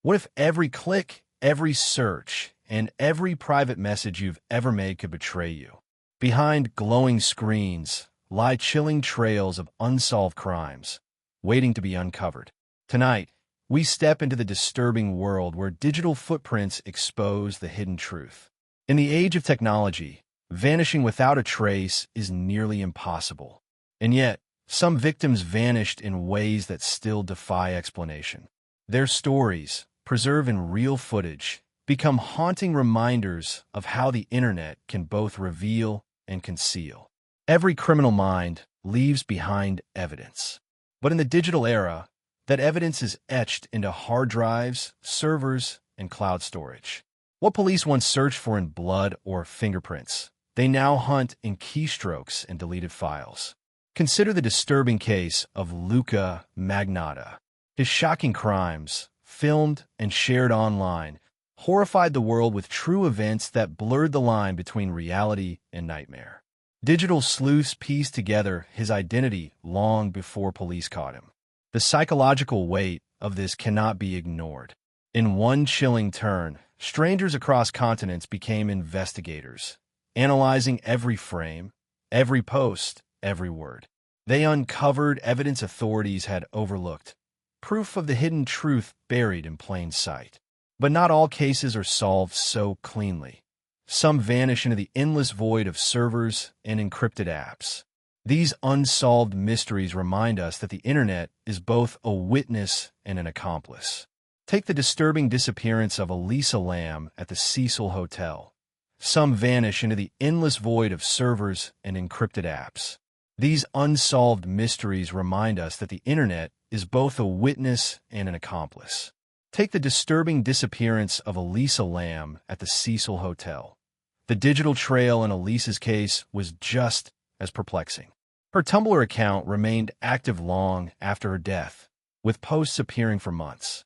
What if every click, every search, and every private message you've ever made could betray you? Behind glowing screens lie chilling trails of unsolved crimes, waiting to be uncovered. Tonight, we step into the disturbing world where digital footprints expose the hidden truth. In the age of technology, vanishing without a trace is nearly impossible. And yet, some victims vanished in ways that still defy explanation. Their stories, preserved in real footage, become haunting reminders of how the internet can both reveal and conceal. Every criminal mind leaves behind evidence. But in the digital era, that evidence is etched into hard drives, servers, and cloud storage. What police once searched for in blood or fingerprints, they now hunt in keystrokes and deleted files. Consider the disturbing case of Luca Magnotta. His shocking crimes, filmed and shared online, horrified the world with true events that blurred the line between reality and nightmare. Digital sleuths pieced together his identity long before police caught him. The psychological weight of this cannot be ignored. In one chilling turn, strangers across continents became investigators, analyzing every frame, every post, every word. They uncovered evidence authorities had overlooked, proof of the hidden truth buried in plain sight. But not all cases are solved so cleanly. Some vanish into the endless void of servers and encrypted apps. These unsolved mysteries remind us that the internet is both a witness and an accomplice. Take the disturbing disappearance of Elisa Lam at the Cecil Hotel. Some vanish into the endless void of servers and encrypted apps. These unsolved mysteries remind us that the internet is both a witness and an accomplice. Take the disturbing disappearance of Elisa Lam at the Cecil Hotel. The digital trail in Elisa's case was just as perplexing. Her Tumblr account remained active long after her death, with posts appearing for months.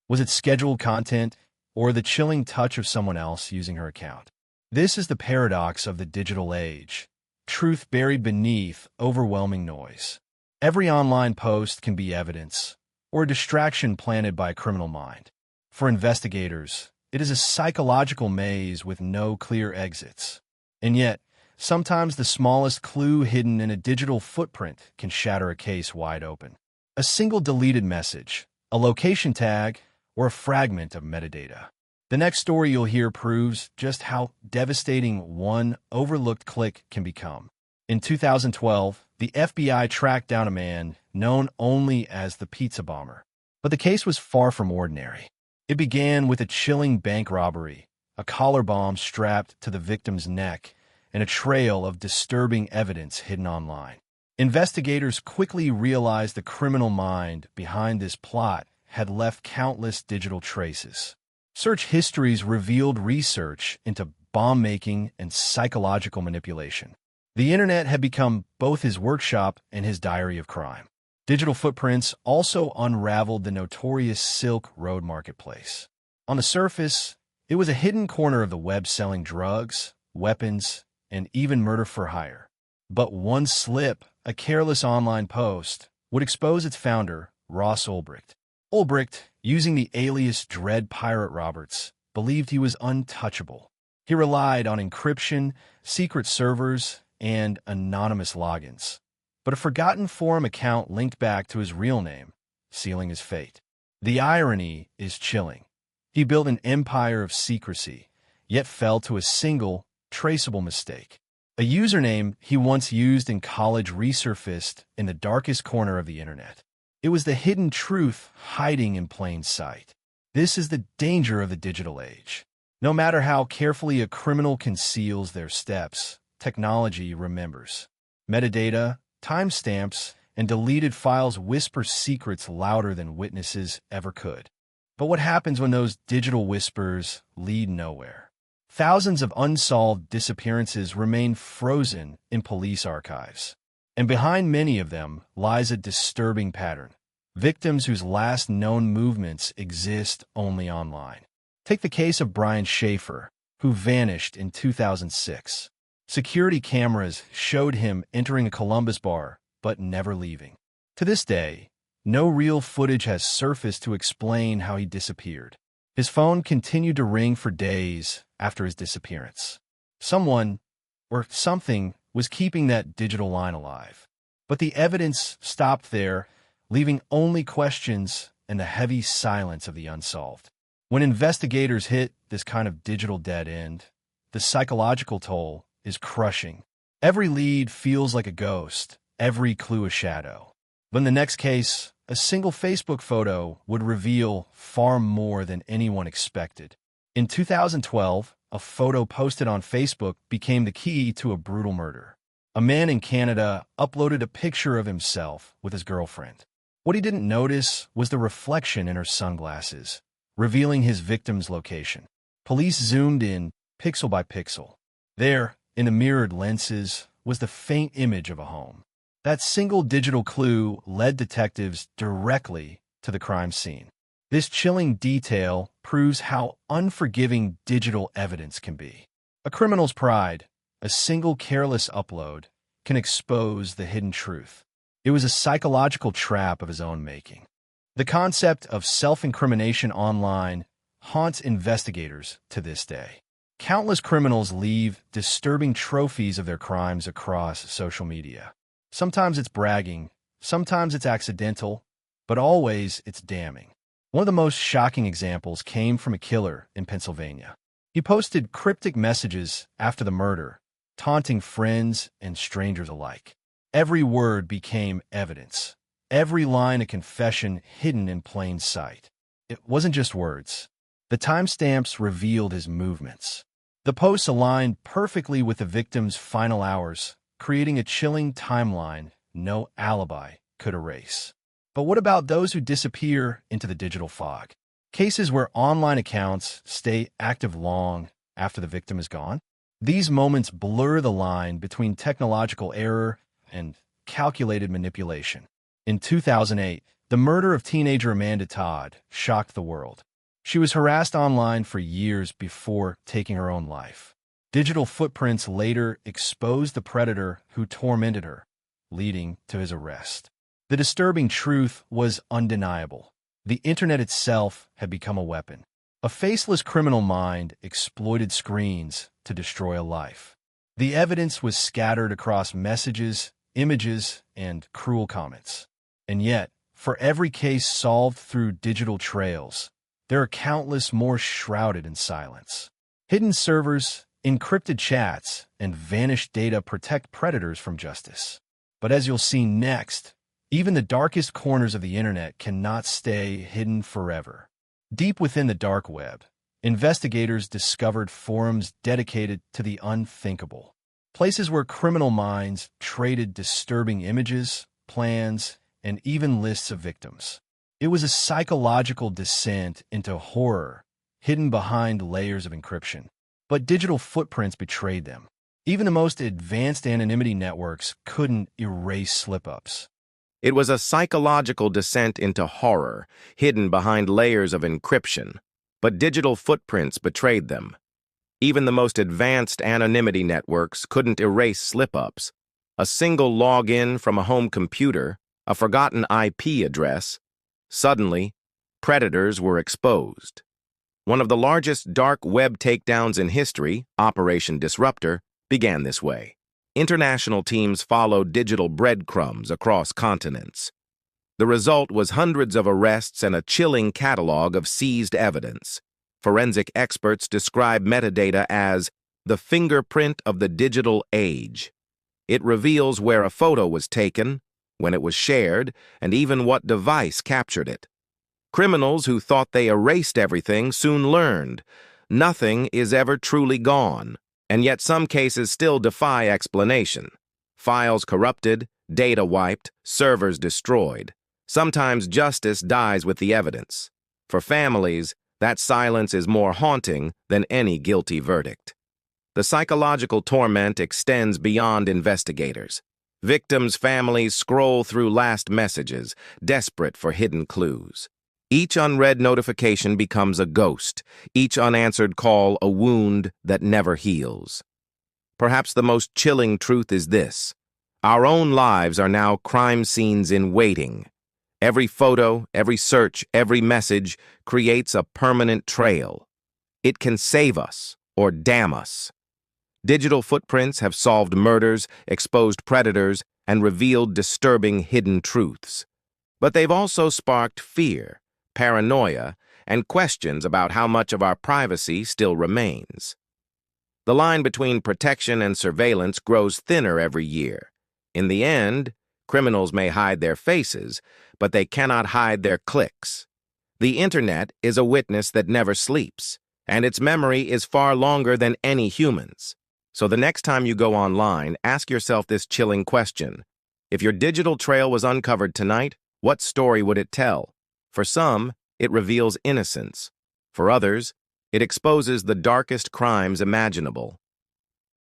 Was it scheduled content or the chilling touch of someone else using her account? This is the paradox of the digital age. Truth buried beneath overwhelming noise. Every online post can be evidence, or a distraction planted by a criminal mind. For investigators, it is a psychological maze with no clear exits. And yet, sometimes the smallest clue hidden in a digital footprint can shatter a case wide open. A single deleted message, a location tag, or a fragment of metadata. The next story you'll hear proves just how devastating one overlooked click can become. In 2012, the FBI tracked down a man known only as the Pizza Bomber. But the case was far from ordinary. It began with a chilling bank robbery, a collar bomb strapped to the victim's neck, and a trail of disturbing evidence hidden online. Investigators quickly realized the criminal mind behind this plot had left countless digital traces. Search histories revealed research into bomb-making and psychological manipulation. The internet had become both his workshop and his diary of crime. Digital footprints also unraveled the notorious Silk Road marketplace. On the surface, it was a hidden corner of the web selling drugs, weapons, and even murder for hire. But one slip, a careless online post, would expose its founder, Ross Ulbricht. Ulbricht, using the alias Dread Pirate Roberts, believed he was untouchable. He relied on encryption, secret servers, and anonymous logins. But a forgotten forum account linked back to his real name, sealing his fate. The irony is chilling. He built an empire of secrecy, yet fell to a single, traceable mistake. A username he once used in college resurfaced in the darkest corner of the internet. It was the hidden truth hiding in plain sight. This is the danger of the digital age. No matter how carefully a criminal conceals their steps, technology remembers. Metadata, timestamps, and deleted files whisper secrets louder than witnesses ever could. But what happens when those digital whispers lead nowhere? Thousands of unsolved disappearances remain frozen in police archives. And behind many of them lies a disturbing pattern. Victims whose last known movements exist only online. Take the case of Brian Schaefer, who vanished in 2006. Security cameras showed him entering a Columbus bar, but never leaving. To this day, no real footage has surfaced to explain how he disappeared. His phone continued to ring for days after his disappearance. Someone, or something, was keeping that digital line alive. But the evidence stopped there, leaving only questions and the heavy silence of the unsolved. When investigators hit this kind of digital dead end, the psychological toll is crushing. Every lead feels like a ghost, every clue a shadow. But in the next case, a single Facebook photo would reveal far more than anyone expected. In 2012, a photo posted on Facebook became the key to a brutal murder. A man in Canada uploaded a picture of himself with his girlfriend. What he didn't notice was the reflection in her sunglasses, revealing his victim's location. Police zoomed in, pixel by pixel. There, in the mirrored lenses, was the faint image of a home. That single digital clue led detectives directly to the crime scene. This chilling detail proves how unforgiving digital evidence can be. A criminal's pride, a single careless upload, can expose the hidden truth. It was a psychological trap of his own making. The concept of self-incrimination online haunts investigators to this day. Countless criminals leave disturbing trophies of their crimes across social media. Sometimes it's bragging, sometimes it's accidental, but always it's damning. One of the most shocking examples came from a killer in Pennsylvania. He posted cryptic messages after the murder, taunting friends and strangers alike. Every word became evidence, every line a confession hidden in plain sight. It wasn't just words. The timestamps revealed his movements. The posts aligned perfectly with the victim's final hours, creating a chilling timeline no alibi could erase. But what about those who disappear into the digital fog? Cases where online accounts stay active long after the victim is gone? These moments blur the line between technological error and calculated manipulation. In 2008, the murder of teenager Amanda Todd shocked the world. She was harassed online for years before taking her own life. Digital footprints later exposed the predator who tormented her, leading to his arrest. The disturbing truth was undeniable. The internet itself had become a weapon. A faceless criminal mind exploited screens to destroy a life. The evidence was scattered across messages, images, and cruel comments. And yet, for every case solved through digital trails, there are countless more shrouded in silence. Hidden servers, encrypted chats, and vanished data protect predators from justice. But as you'll see next, even the darkest corners of the internet cannot stay hidden forever. Deep within the dark web, investigators discovered forums dedicated to the unthinkable. Places where criminal minds traded disturbing images, plans, and even lists of victims. It was a psychological descent into horror, hidden behind layers of encryption. But digital footprints betrayed them. Even the most advanced anonymity networks couldn't erase slip-ups. It was a psychological descent into horror, hidden behind layers of encryption. But digital footprints betrayed them. Even the most advanced anonymity networks couldn't erase slip-ups. A single login from a home computer, a forgotten IP address. Suddenly, predators were exposed. One of the largest dark web takedowns in history, Operation Disruptor, began this way. International teams followed digital breadcrumbs across continents. The result was hundreds of arrests and a chilling catalog of seized evidence. Forensic experts describe metadata as the fingerprint of the digital age. It reveals where a photo was taken, when it was shared, and even what device captured it. Criminals who thought they erased everything soon learned nothing is ever truly gone, and yet some cases still defy explanation. Files corrupted, data wiped, servers destroyed. Sometimes justice dies with the evidence. For families, that silence is more haunting than any guilty verdict. The psychological torment extends beyond investigators. Victims' families scroll through last messages, desperate for hidden clues. Each unread notification becomes a ghost, each unanswered call a wound that never heals. Perhaps the most chilling truth is this: our own lives are now crime scenes in waiting. Every photo, every search, every message creates a permanent trail. It can save us or damn us. Digital footprints have solved murders, exposed predators, and revealed disturbing hidden truths. But they've also sparked fear, paranoia, and questions about how much of our privacy still remains. The line between protection and surveillance grows thinner every year. In the end, criminals may hide their faces, but they cannot hide their clicks. The internet is a witness that never sleeps, and its memory is far longer than any human's. So the next time you go online, ask yourself this chilling question. If your digital trail was uncovered tonight, what story would it tell? For some, it reveals innocence. For others, it exposes the darkest crimes imaginable.